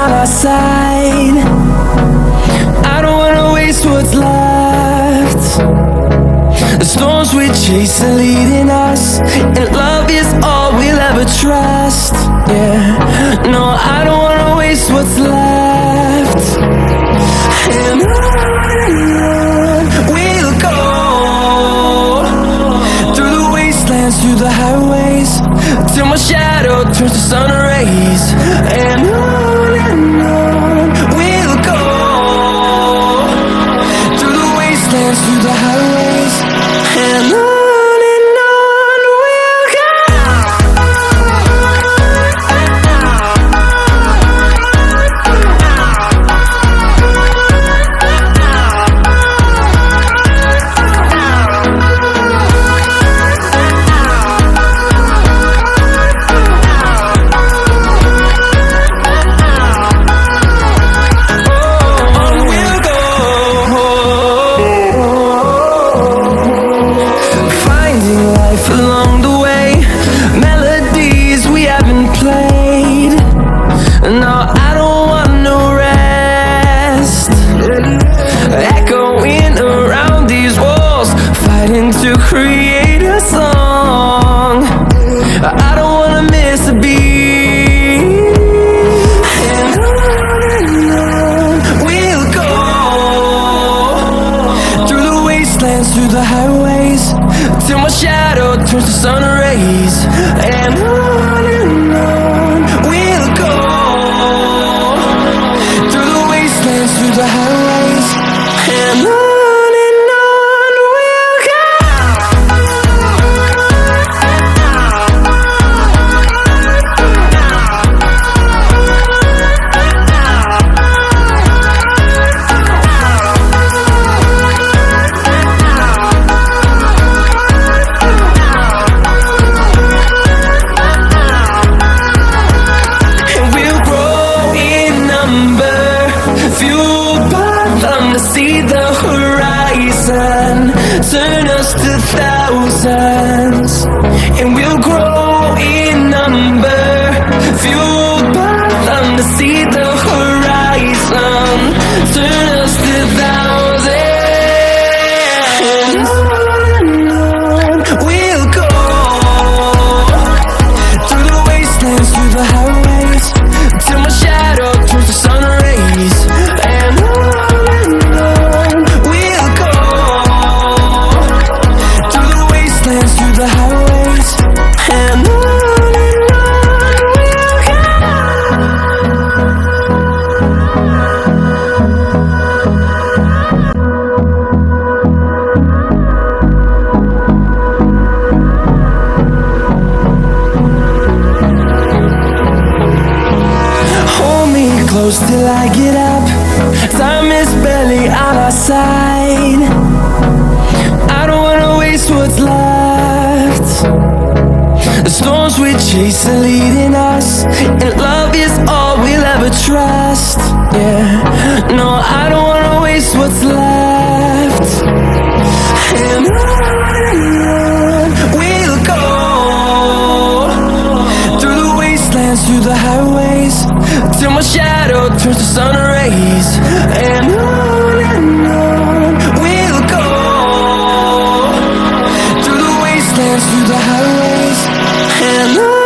on our side. I don't wanna waste what's left. The storms we chase are leading us, and love is all we'll ever trust. Yeah, no, I don't wanna waste what's left. And on we'll go, through the wastelands, through the highways, till my shadow turns to sun rays. And on we'll go, through the wastelands, through the highways, and on. Along the way, melodies we haven't played. No, I don't want no rest. Echoing around these walls, fighting to create a song. I don't wanna miss a beat. And on we'll go, through the wastelands, through the highways, till my shadow turns to sun rays. And on we'll go, through the wastelands, through the highways, and on we'll go. See the horizon, turn us to thousands, and we'll grow in number, fueled by them to see the horizon, turn us to thousands. And on we'll go, through the wastelands, through the highways, till my shadow turns to sun rays. And through the highways, and on we'll go. Hold me close till I get up. Time is barely on our side. I don't wanna waste what's left. The storms we chase are leading us, and love is all we'll ever trust. Yeah, no, I don't wanna waste what's left. And on we'll go, through the wastelands, through the highways, till my shadow turns to sun rays. And on we'll go, through the highways, and on.